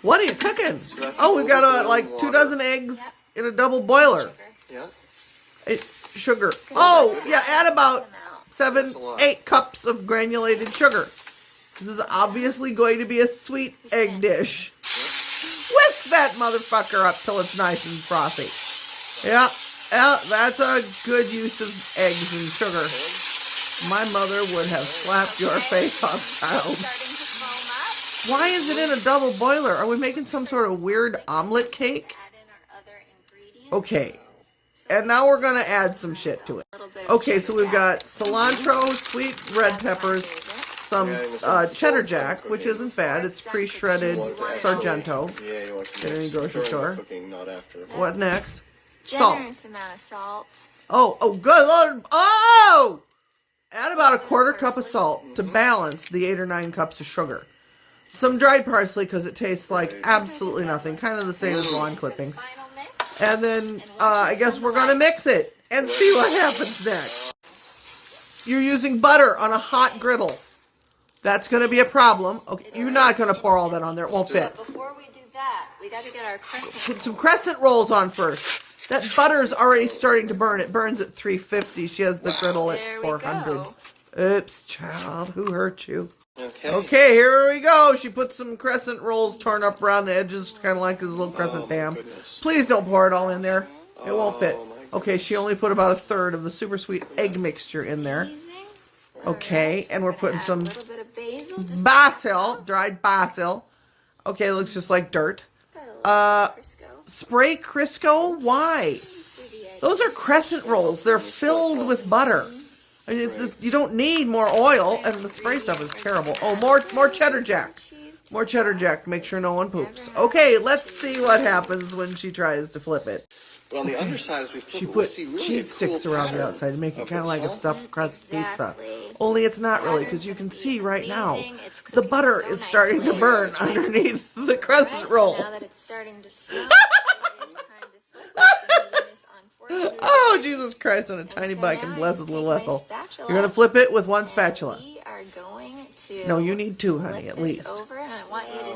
What are you cooking? So oh, we've got like 2 dozen eggs in a double boiler. Yeah. Sugar. Oh, yeah, add about 7, 8 cups of granulated sugar. This is obviously going to be a sweet egg dish. Whisk that motherfucker up till it's nice and frothy. Yeah, that's a good use of eggs and sugar. My mother would have slapped your face off, child. Why is it in a double boiler? Are we making some sort of weird omelet cake? Okay. And now we're going to add some shit to it. Okay, so we've got cilantro, sweet red peppers, some cheddar jack, which isn't bad. It's pre-shredded Sargento. Get any grocery store. What next? Salt. Generous amount of salt. Oh, good Lord. Oh! Add about a 1/4 cup of salt to balance the 8 or 9 cups of sugar. Some dried parsley because it tastes like absolutely nothing. Kind of the same as lawn clippings. And then I guess we're going to mix it and see what happens next. You're using butter on a hot griddle. That's going to be a problem. Okay, you're not going to pour all that on there. It won't fit. Before we do that, we got to get our crescent. Put some crescent rolls on first. That butter's already starting to burn. It burns at 350. She has the griddle at 400. Oops, child. Who hurt you? Okay, here we go. She put some crescent rolls torn up around the edges, kind of like this little crescent dam. Please don't pour it all in there. It won't fit. Okay, she only put about 1/3 of the super sweet egg mixture in there. Okay, and we're putting some basil, dried basil. Okay, it looks just like dirt. Spray Crisco? Why? Those are crescent rolls. They're filled with butter. I mean, you don't need more oil, and the spray stuff is terrible. Oh, more cheddar jack. More cheddar jack to make sure no one poops. Okay, let's see what happens when she tries to flip it. But on the underside, as we flip it, She put cheese sticks around the outside to make it kind of like a stuffed crust pizza. Only it's not really, because you can see right now the butter is starting to burn underneath the crescent roll. Now that it's starting to smell, it is time to flip it. Oh, Jesus Christ, on a tiny bike and blessed little Ethel. You're going to flip it with 1 spatula. No, you need 2, honey, at least.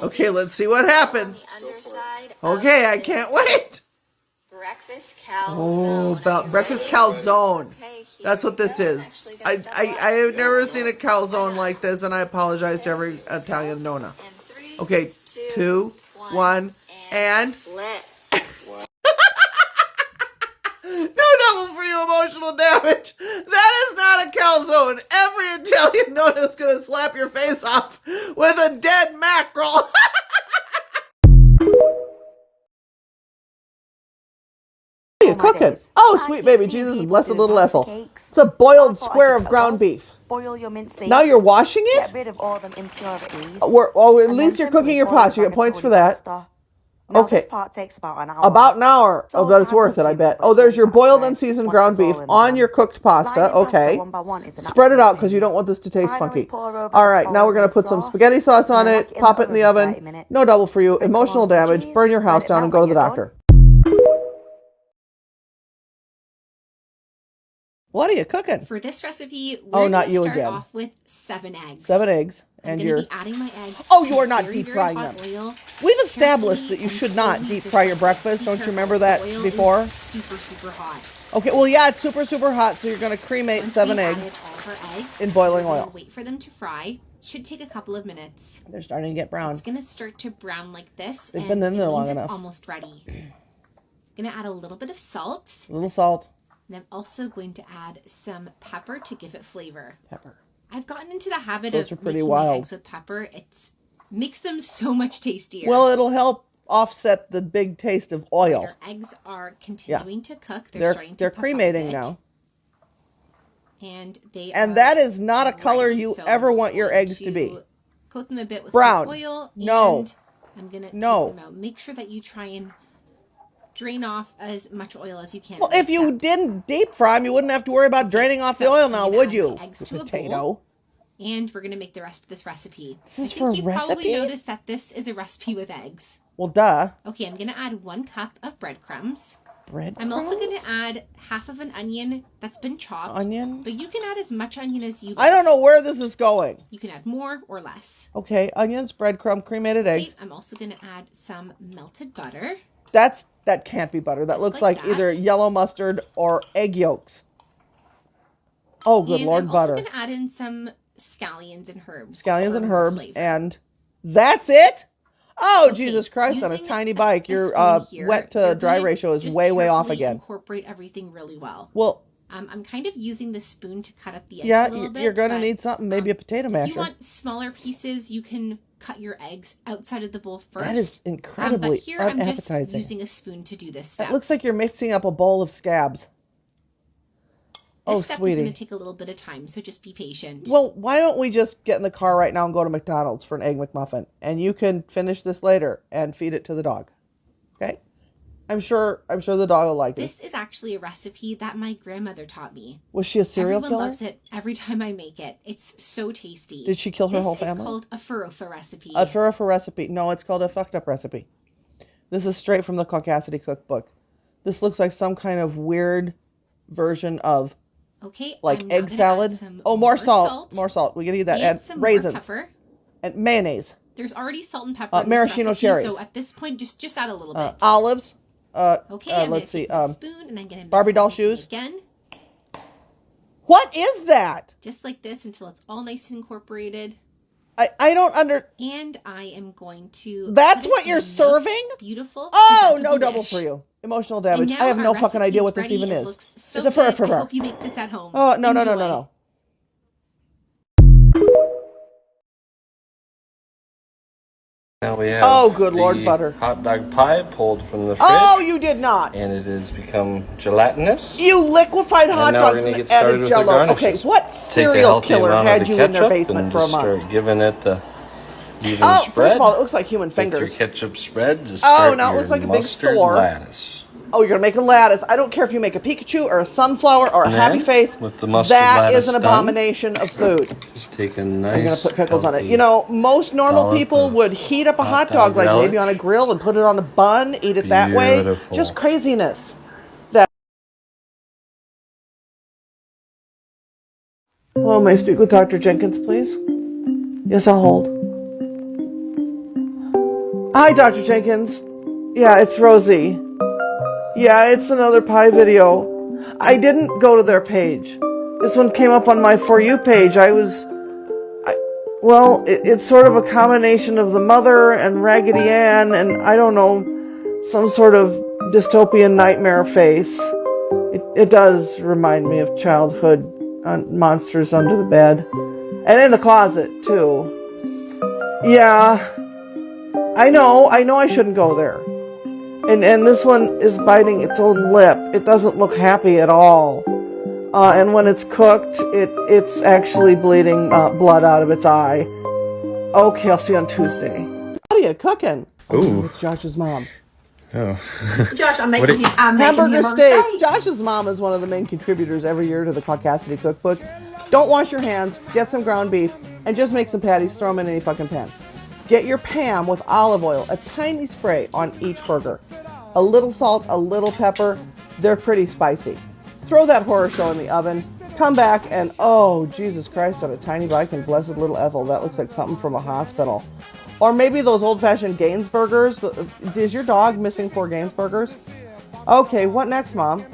Okay, let's see what happens. Okay, I can't wait. Breakfast calzone. Oh, about breakfast calzone. That's what this is. I have never seen a calzone like this, and I apologize to every Italian nonna. Okay, 2, 1, and... No double for you emotional damage. That is not a calzone. Every Italian nonna is going to slap your face off with a dead mackerel. What are you cooking? Oh, sweet baby Jesus and blessed little Ethel. It's a boiled square of ground beef. Boil your minced beef. Now you're washing it? Get rid of all them impurities. Oh, at least you're cooking your pasta. You get points for that. Now, okay. This part takes about an hour. About an hour. Oh, but it's worth it, I bet. Oh, there's your boiled and seasoned ground beef on your cooked pasta. Okay. Spread it out because you don't want this to taste funky. All right, now we're going to put some spaghetti sauce on it, pop it in the oven. No double for you. Emotional damage. Burn your house down and go to the doctor. What are you cooking? For this recipe, we're going to start off with 7 eggs. 7 eggs. And I'm going to be adding my eggs. Oh, you are not deep frying them. We've established that you should not deep fry your breakfast. Don't you remember that before? Super, super hot. Okay, well, yeah, it's super, super hot. So you're going to cremate 7 eggs in boiling oil. Wait for them to fry. It should take a couple of minutes. They're starting to get brown. It's going to start to brown like this. They've been in there long enough. It's almost ready. I'm going to add a little bit of salt. A little salt. And I'm also going to add some pepper to give it flavor. Pepper. I've gotten into the habit of making eggs with pepper. It makes them so much tastier. Well, it'll help offset the big taste of oil. Your eggs are continuing to cook. They're cremating now. And that is not a color you ever want your eggs to be. Coat them a bit with brown. Some oil. No. And I'm going to take them out. Make sure that you try and drain off as much oil as you can. Well, if you didn't deep fry them, you wouldn't have to worry about draining off the oil now, would you? Potato. And we're going to make the rest of this recipe. This is for a recipe? You probably noticed that this is a recipe with eggs. Well, duh. Okay, I'm going to add 1 cup of breadcrumbs. bread I'm also going crumbs? to add half of an onion that's been chopped. Onion? But you can add as much onion as you I don't know where this is going. You can add more or less. Okay, onions, breadcrumb, cremated eggs. Okay, I'm also going to add some melted butter. That can't be butter. That Just looks like like that. either yellow mustard or egg yolks. Oh, good And Lord, I'm also butter. going to add in some scallions and herbs. Scallions for and more herbs, flavor. and that's it? Oh, Okay, Jesus Christ, on a using tiny bike, a your spoon here, wet to you're dry gonna ratio is just way off carefully again. Incorporate everything really well. Well, I'm kind of using the spoon to cut up the eggs yeah, a little bit. you're going to but, need something, maybe a potato If masher. you want smaller pieces, you can cut your eggs outside of the bowl first. That is incredibly but here I'm just unappetizing. using a spoon to do this step. It looks like you're mixing up a bowl of scabs. This step is sweetie. going to take a little bit of time, so just be patient. Well, why don't we just get in the car right now and go to McDonald's for an Egg McMuffin? And you can finish this later and feed it to the dog. Okay? I'm sure the dog will like it. This is actually a recipe that my grandmother taught me. Was she a serial Everyone killer? loves it every time I make it. It's so tasty. Did she kill her whole family? This is called a farofa recipe. A furfa recipe. No, it's called a fucked up recipe. This is straight from the Caucasity cookbook. This looks like some kind of weird version of Okay, like I'm now egg gonna salad. add some Oh, more salt. More salt. We can eat that. and And some raisins. more pepper. And mayonnaise. There's already salt and pepper in this maraschino recipe, cherries. so at this point, just add a little bit. Olives. Okay, I'm let's see. gonna take my spoon and I'm gonna mix Barbie doll everything shoes. again, What is that? just like this until it's all nice and incorporated. I don't under... And I am going to. That's put it what in you're a nice, serving? Beautiful. Oh, presentable no double dish. for you. Emotional And damage. now I have no our fucking idea what this recipe's even ready. It is. looks so It's a fur. good. I hope you make this at home. Oh, no. Enjoy. Now we have Oh, good Lord, the butter. hot dog pie pulled from the fridge, Oh, you did not. and it has become gelatinous. You liquefied hot now dogs we're gonna and get started added with the jello. Okay, garnishes. what Take a serial healthy killer amount had of the you in their ketchup basement and for a just month? Start giving it the even Oh, spread. first of all, it looks like human With your fingers. ketchup spread, just Oh, start now it your looks like a big mustard sore. lattice. Oh, you're gonna make a lattice. I don't care if you make a Pikachu or a sunflower or a And happy then, face. with the mustard That lattice is an done, abomination of food. Just take a nice. I'm gonna put pickles on it. healthy You know, most normal dollop people of would heat up a hot hot dog dog like relish. maybe on a grill and put it on a bun, eat it that way. Beautiful. Just craziness. That. Hello, may I speak with Dr. Jenkins, please? Yes, I'll hold. Hi, Dr. Jenkins. Yeah, it's Rosie. Yeah, it's another pie video. I didn't go to their page. This one came up on my For You page. Well, it's sort of a combination of the mother and Raggedy Ann and, I don't know, some sort of dystopian nightmare face. It does remind me of childhood monsters under the bed. And in the closet, too. Yeah, I know I shouldn't go there. And this one is biting its own lip. It doesn't look happy at all. And when it's cooked, it's actually bleeding blood out of its eye. Okay, I'll see you on Tuesday. What are you cooking? Ooh. It's Josh's mom. Oh. Josh, I'm What making is- Hamburger steak. Josh's mom is one of the main contributors every year to the Caucasity cookbook. Don't wash your hands. Get some ground beef and just make some patties. Throw them in any fucking pan. Get your Pam with olive oil, a tiny spray on each burger. A little salt, a little pepper. They're pretty spicy. Throw that horror show in the oven. Come back and, oh, Jesus Christ, on a tiny bike and blessed little Ethel. That looks like something from a hospital. Or maybe those old-fashioned Gaines burgers. Is your dog missing 4 Gaines burgers? Okay, what next, Mom?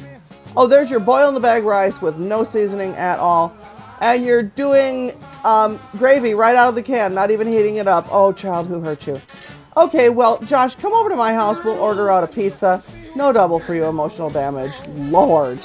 Oh, there's your boil-in-the-bag rice with no seasoning at all. And you're doing gravy right out of the can, not even heating it up. Oh, child, who hurt you? Okay, well, Josh, come over to my house. We'll order out a pizza. No double for you, emotional damage. Lord.